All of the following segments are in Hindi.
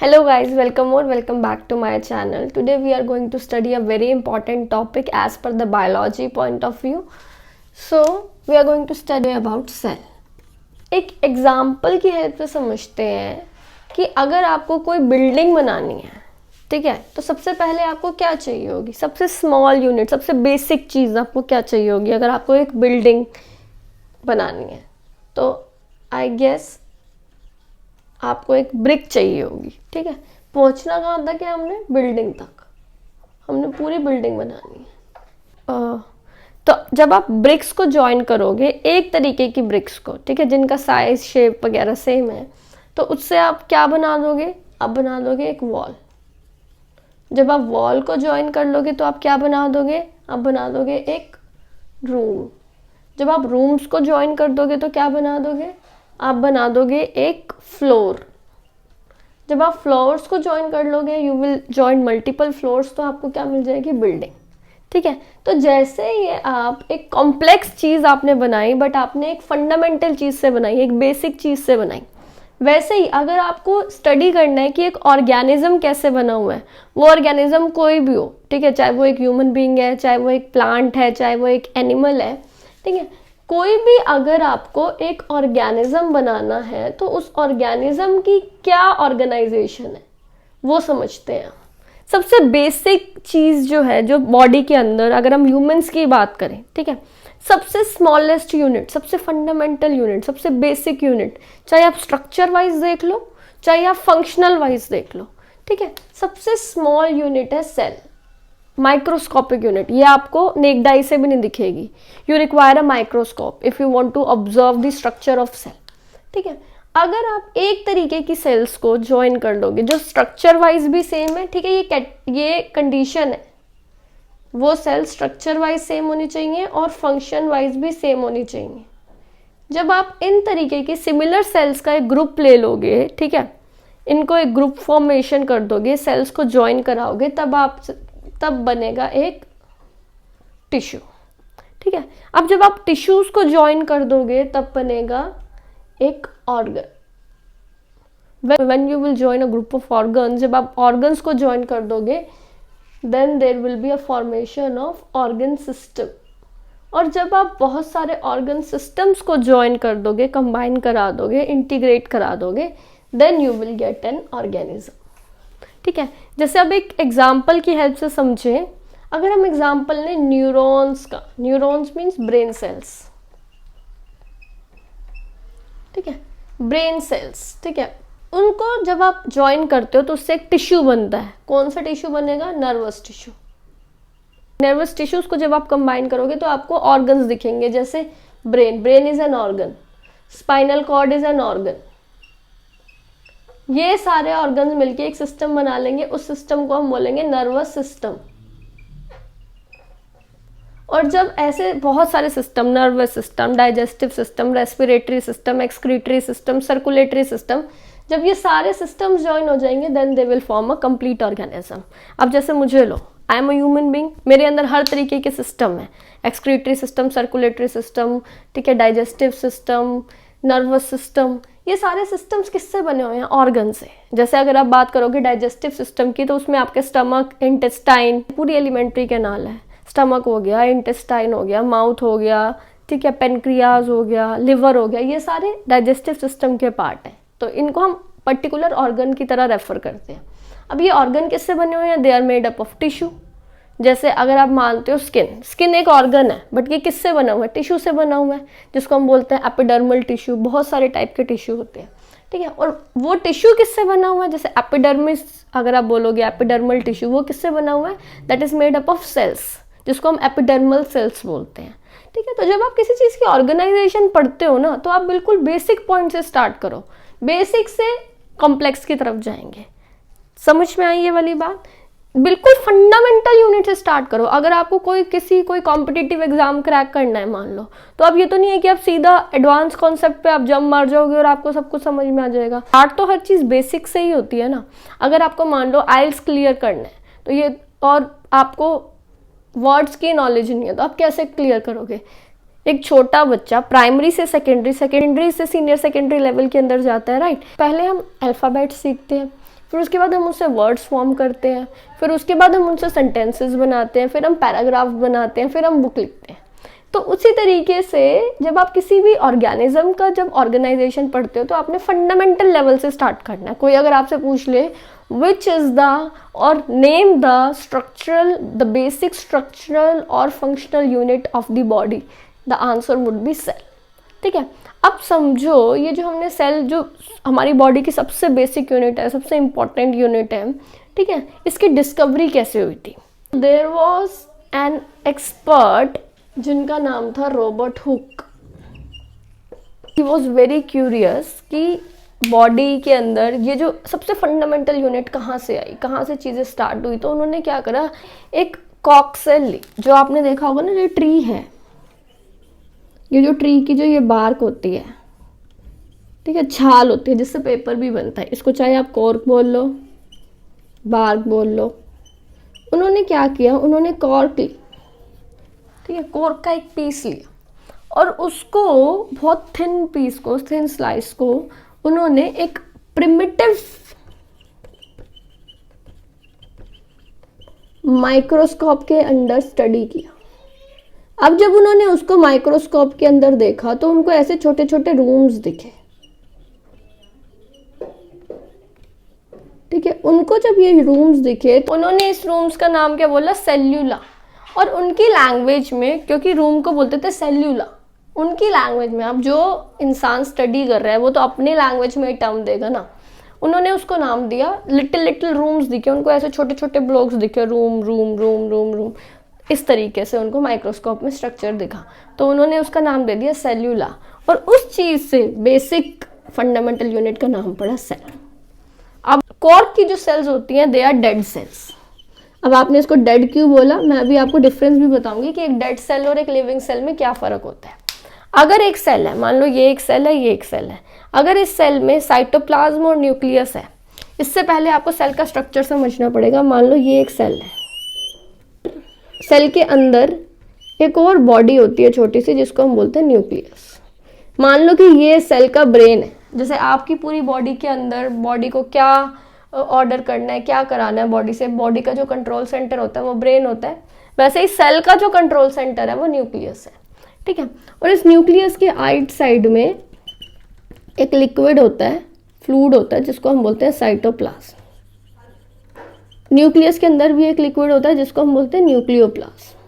Hello guys, welcome back to my channel. Today we are going to study a very important topic as per the biology point of view. So we are going to study about cell. एक एग्जाम्पल की हेल्प से समझते हैं कि अगर आपको कोई बिल्डिंग बनानी है, ठीक है, तो सबसे पहले आपको क्या चाहिए होगी? सबसे स्मॉल यूनिट, सबसे बेसिक चीज़ आपको क्या चाहिए होगी अगर आपको एक बिल्डिंग बनानी है? तो आई गेस आपको एक ब्रिक चाहिए होगी, ठीक है। पहुंचना कहाँ तक है? हमने बिल्डिंग तक, हमने पूरी बिल्डिंग बनानी है। तो जब आप ब्रिक्स को ज्वाइन करोगे, एक तरीके की ब्रिक्स को, ठीक है, जिनका साइज शेप वगैरह सेम है, तो उससे आप क्या बना दोगे? आप बना दोगे एक वॉल। जब आप वॉल को ज्वाइन कर लोगे तो आप क्या बना दोगे? आप बना दोगे एक रूम। जब आप रूम्स को ज्वाइन कर दोगे तो क्या बना दोगे? आप बना दोगे एक फ्लोर। जब आप फ्लोर्स को ज्वाइन कर लोगे, you will join multiple floors, तो आपको क्या मिल जाएगी? बिल्डिंग, ठीक है। तो जैसे ये आप एक कॉम्प्लेक्स चीज़ आपने बनाई, बट आपने एक फंडामेंटल चीज़ से बनाई, एक बेसिक चीज़ से बनाई, वैसे ही अगर आपको स्टडी करना है कि एक ऑर्गेनिज्म कैसे बना हुआ है, वो ऑर्गेनिज्म कोई भी हो, ठीक है, चाहे वो एक ह्यूमन बीइंग है, चाहे वो एक प्लांट है, चाहे वो एक एनिमल है, ठीक है, कोई भी अगर आपको एक ऑर्गेनिज्म बनाना है तो उस ऑर्गेनिज्म की क्या ऑर्गेनाइजेशन है वो समझते हैं। सबसे बेसिक चीज़ जो है, जो बॉडी के अंदर, अगर हम ह्यूमंस की बात करें, ठीक है, सबसे स्मॉलेस्ट यूनिट, सबसे फंडामेंटल यूनिट, सबसे बेसिक यूनिट, चाहे आप स्ट्रक्चर वाइज देख लो, चाहे आप फंक्शनल वाइज देख लो, ठीक है, सबसे स्मॉल यूनिट है सेल, माइक्रोस्कोपिक यूनिट। ये आपको नेक्ड आई से भी नहीं दिखेगी। You require a microscope if you want to observe the structure of cell, ठीक है। अगर आप एक तरीके की सेल्स को ज्वाइन कर लोगे जो स्ट्रक्चर वाइज भी सेम है, ठीक है, ये कंडीशन है, वो सेल स्ट्रक्चर वाइज सेम होनी चाहिए और फंक्शन वाइज भी सेम होनी चाहिए। जब आप इन तरीके की सिमिलर सेल्स का एक ग्रुप ले लोगे, ठीक है, इनको एक ग्रुप फॉर्मेशन कर दोगे, सेल्स को ज्वाइन कराओगे, तब बनेगा एक टिश्यू, ठीक है। अब जब आप टिश्यूज को ज्वाइन कर दोगे तब बनेगा एक organ. When you will join a group of organs, जब आप ऑर्गन्स को ज्वाइन कर दोगे, then there will be a formation of organ system. और जब आप बहुत सारे ऑर्गन सिस्टम्स को ज्वाइन कर दोगे, कंबाइन करा दोगे, इंटीग्रेट करा दोगे, then you will get an organism, ठीक है। जैसे अब एक एग्जाम्पल की हेल्प से समझें, अगर हम एग्जाम्पल लें न्यूरॉन्स का, न्यूरॉन्स मीन्स ब्रेन सेल्स, ठीक है, ब्रेन सेल्स, ठीक है, उनको जब आप ज्वाइन करते हो तो उससे एक टिश्यू बनता है। कौन सा टिश्यू बनेगा? Nervous tissue. नर्वस टिश्यूज को जब आप कंबाइन करोगे तो आपको ऑर्गन्स दिखेंगे, जैसे brain is an organ, spinal cord is an organ. ये सारे ऑर्गन्स मिलके एक सिस्टम बना लेंगे, उस सिस्टम को हम बोलेंगे नर्वस सिस्टम। और जब ऐसे बहुत सारे system, nervous system, digestive system, respiratory system, excretory system, circulatory system, जब ये सारे सिस्टम्स ज्वाइन हो जाएंगे, then they will form a complete organism. अब जैसे मुझे लो, I am a human being, मेरे अंदर हर तरीके के सिस्टम है, एक्सक्रीटरी सिस्टम, सर्कुलेटरी सिस्टम, ठीक है, डाइजेस्टिव सिस्टम, नर्वस सिस्टम। ये सारे सिस्टम्स किससे बने हुए हैं? ऑर्गन से। जैसे अगर आप बात करोगे डाइजेस्टिव सिस्टम की, तो उसमें आपके स्टमक, इंटेस्टाइन, पूरी एलिमेंट्री कैनाल है। स्टमक हो गया, इंटेस्टाइन हो गया, माउथ हो गया, ठीक है, पेनक्रियाज हो गया, लिवर हो गया, ये सारे डाइजेस्टिव सिस्टम के पार्ट हैं। तो इनको हम पर्टिकुलर ऑर्गन की तरह रेफर करते हैं। अब ये ऑर्गन किससे बने हुए हैं? They are made up of tissue. जैसे अगर आप मानते हो स्किन एक ऑर्गन है, बट ये किससे बना हुआ है? टिश्यू से बना हुआ है, जिसको हम बोलते हैं एपिडर्मल टिश्यू। बहुत सारे टाइप के टिश्यू होते हैं, ठीक है। और वो टिश्यू किससे बना हुआ है? जैसे एपिडर्मिस अगर आप बोलोगे, एपिडर्मल टिश्यू, वो किससे बना हुआ है? That is made up of cells, जिसको हम एपिडर्मल सेल्स बोलते हैं, ठीक है। तो जब आप किसी चीज़ की ऑर्गेनाइजेशन पढ़ते हो ना, तो आप बिल्कुल बेसिक पॉइंट से स्टार्ट करो, बेसिक से कॉम्प्लेक्स की तरफ जाएंगे। समझ में आई ये वाली बात? बिल्कुल फंडामेंटल यूनिट से स्टार्ट करो। अगर आपको कोई कॉम्पिटिटिव एग्जाम क्रैक करना है मान लो, तो अब ये तो नहीं है कि आप सीधा एडवांस कॉन्सेप्ट पे आप जंप मार जाओगे और आपको सब कुछ समझ में आ जाएगा। स्टार्ट तो हर चीज़ बेसिक से ही होती है ना। अगर आपको मान लो आइल्स क्लियर करना है, तो ये, और आपको वर्ड्स की नॉलेज नहीं है, तो आप कैसे क्लियर करोगे? एक छोटा बच्चा प्राइमरी से सेकेंडरी, सेकेंडरी से सीनियर सेकेंडरी लेवल के अंदर जाता है, राइट। पहले हम अल्फ़ाबेट सीखते हैं, फिर उसके बाद हम उससे वर्ड्स फॉर्म करते हैं, फिर उसके बाद हम उनसे सेंटेंसेस बनाते हैं, फिर हम पैराग्राफ बनाते हैं, फिर हम बुक लिखते हैं। तो उसी तरीके से जब आप किसी भी ऑर्गेनिज्म का जब ऑर्गेनाइजेशन पढ़ते हो तो आपने फंडामेंटल लेवल से स्टार्ट करना है। कोई अगर आपसे पूछ ले which is the or name the structural, the basic structural और functional unit of the body, the answer would be cell. ठीक है, अब समझो ये जो हमने सेल, जो हमारी बॉडी की सबसे बेसिक यूनिट है, सबसे इंपॉर्टेंट यूनिट है, ठीक है, इसकी डिस्कवरी कैसे हुई थी। देयर वॉज एन एक्सपर्ट जिनका नाम था Robert Hooke. He was very curious कि बॉडी के अंदर ये जो सबसे फंडामेंटल यूनिट कहाँ से आई, कहाँ से चीज़ें स्टार्ट हुई। तो उन्होंने क्या करा, एक कॉक सेल ली, जो आपने देखा होगा ना, जो ट्री है, ये जो ट्री की जो ये बार्क होती है, ठीक है, छाल होती है जिससे पेपर भी बनता है, इसको चाहे आप कॉर्क बोल लो, बार्क बोल लो। उन्होंने क्या किया, उन्होंने कॉर्क ली, ठीक है, कॉर्क का एक पीस लिया और उसको बहुत थिन पीस को, थिन स्लाइस को उन्होंने एक प्रिमिटिव माइक्रोस्कोप के अंदर स्टडी किया। अब जब उन्होंने उसको माइक्रोस्कोप के अंदर देखा तो उनको ऐसे छोटे छोटे रूम्स दिखे, ठीक है। उनको जब ये रूम्स दिखे तो उन्होंने इस रूम्स का नाम क्या बोला, सेल्यूला। और उनकी लैंग्वेज में, क्योंकि रूम को बोलते थे सेल्यूला, उनकी लैंग्वेज में, अब जो इंसान स्टडी कर रहा है वो तो अपनी लैंग्वेज में टर्म देगा ना, उन्होंने उसको नाम दिया, लिटिल लिटिल रूम्स दिखे उनको, ऐसे छोटे छोटे ब्लॉक्स दिखे, room room room room room, इस तरीके से उनको माइक्रोस्कोप में स्ट्रक्चर दिखा, तो उन्होंने उसका नाम दे दिया सेल्यूला। और उस चीज़ से बेसिक फंडामेंटल यूनिट का नाम पड़ा सेल। अब कॉर्क की जो सेल्स होती हैं, दे आर डेड सेल्स। अब आपने इसको डेड क्यों बोला, मैं अभी आपको डिफरेंस भी बताऊंगी कि एक डेड सेल और एक लिविंग सेल में क्या फ़र्क होता है। अगर एक सेल है, मान लो ये एक सेल है, ये एक सेल है, अगर इस सेल में साइटोप्लाज्म और न्यूक्लियस है, इससे पहले आपको सेल का स्ट्रक्चर समझना पड़ेगा। मान लो ये एक सेल है, सेल के अंदर एक और बॉडी होती है छोटी सी, जिसको हम बोलते हैं न्यूक्लियस। मान लो कि ये सेल का ब्रेन है, जैसे आपकी पूरी बॉडी के अंदर बॉडी को क्या ऑर्डर करना है, क्या कराना है बॉडी से, बॉडी का जो कंट्रोल सेंटर होता है वो ब्रेन होता है, वैसे ही सेल का जो कंट्रोल सेंटर है वो न्यूक्लियस है, ठीक है। और इस न्यूक्लियस के आइट साइड में एक लिक्विड होता है, फ्लूइड होता है, जिसको हम बोलते हैं साइटोप्लाज्म। न्यूक्लियस के अंदर भी एक लिक्विड होता है जिसको हम बोलते हैं न्यूक्लियोप्लाज्म,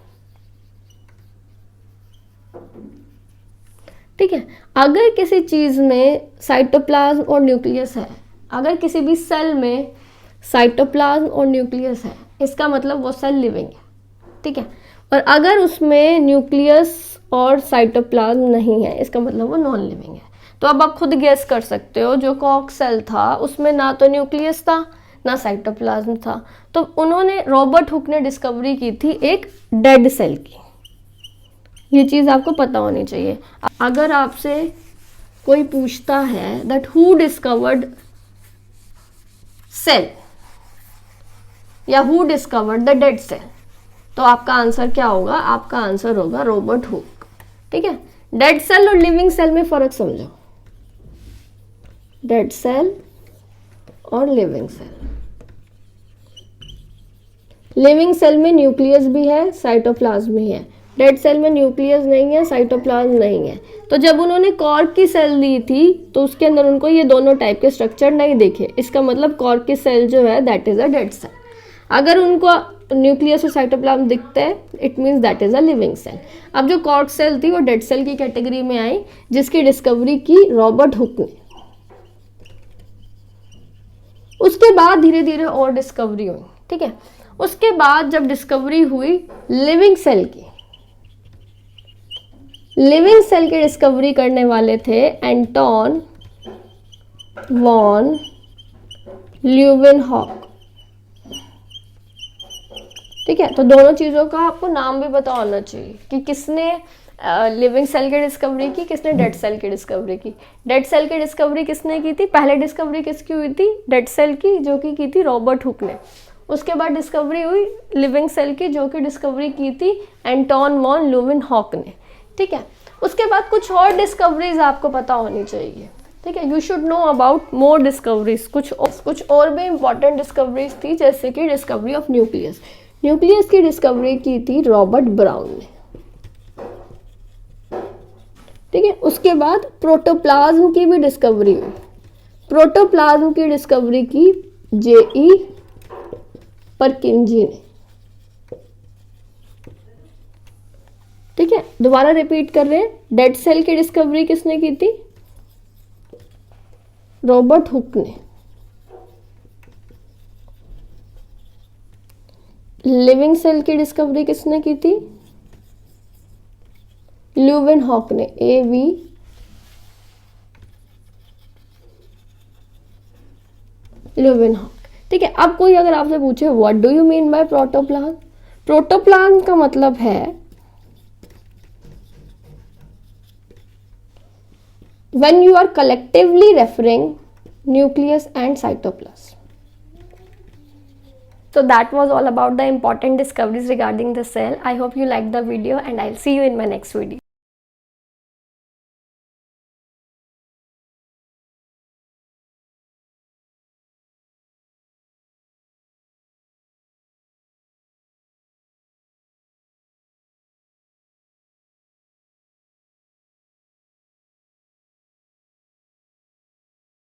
ठीक है। अगर किसी चीज में साइटोप्लाज्म और न्यूक्लियस है, अगर किसी भी सेल में साइटोप्लाज्म और न्यूक्लियस है, इसका मतलब वो सेल लिविंग है, ठीक है। और अगर उसमें न्यूक्लियस और साइटोप्लाज्म नहीं है, इसका मतलब वो नॉन लिविंग है। तो अब आप खुद गेस कर सकते हो, जो कॉक सेल था उसमें ना तो न्यूक्लियस था ना साइटोप्लाज्म था, तो उन्होंने, रॉबर्ट हुक ने डिस्कवरी की थी एक डेड सेल की। ये चीज़ आपको पता होनी चाहिए। अगर आपसे कोई पूछता है दैट हु डिस्कवर्ड सेल या who discovered the dead cell, तो आपका आंसर क्या होगा, आपका आंसर होगा रॉबर्ट हुक, ठीक है। डेड सेल और लिविंग सेल में फर्क समझो, डेड सेल और लिविंग सेल। लिविंग सेल में न्यूक्लियस भी है, साइटोप्लाज्म भी है। डेड सेल में न्यूक्लियस नहीं है, साइटोप्लाज्म नहीं है। तो जब उन्होंने कॉर्क की सेल ली थी तो उसके अंदर उनको ये दोनों टाइप के स्ट्रक्चर नहीं दिखे, इसका मतलब कॉर्क की सेल जो है that is a dead cell. अगर उनको न्यूक्लियस और साइटोप्लाज्म दिखते हैं, it means that is a living cell. अब जो कॉर्क सेल थी वो डेड सेल की कैटेगरी में आई, जिसकी डिस्कवरी की रॉबर्ट हुक ने। उसके बाद धीरे धीरे और डिस्कवरी हुई, ठीक है। उसके बाद जब डिस्कवरी हुई लिविंग सेल की, लिविंग सेल की डिस्कवरी करने वाले थे एंटोन वॉन ल्यूवेनहॉक, ठीक है। तो दोनों चीज़ों का आपको नाम भी पता होना चाहिए कि किसने लिविंग सेल की डिस्कवरी की, किसने डेड सेल की डिस्कवरी की। डेड सेल की डिस्कवरी किसने की थी, पहले डिस्कवरी किसकी हुई थी, डेड सेल की, जो कि की थी रॉबर्ट हुक ने। उसके बाद डिस्कवरी हुई लिविंग सेल की, जो कि डिस्कवरी की थी एंटोन वॉन ल्यूवेनहॉक ने, ठीक है। उसके बाद कुछ और डिस्कवरीज आपको पता होनी चाहिए। ठीक है, you should know about more discoveries. कुछ और भी इंपॉर्टेंट डिस्कवरीज थी, जैसे कि डिस्कवरी ऑफ न्यूक्लियस। न्यूक्लियस की डिस्कवरी की थी रॉबर्ट ब्राउन ने। ठीक है, उसके बाद प्रोटोप्लाज्म की भी डिस्कवरी हुई। प्रोटोप्लाज्म की डिस्कवरी की J.E. परकिंजी ने। ठीक है, दोबारा रिपीट कर रहे हैं, डेड सेल की डिस्कवरी किसने की थी? रॉबर्ट हुक ने। लिविंग सेल की डिस्कवरी किसने की थी? ल्यूवेनहॉक ने। AV Leeuwenhoek. ठीक है, अब कोई अगर आपसे पूछे what do you mean by protoplasm, protoplasm का मतलब है when you are collectively referring nucleus and cytoplasm. So that was all about the important discoveries regarding the cell. I hope you liked the video and I'll see you in my next video.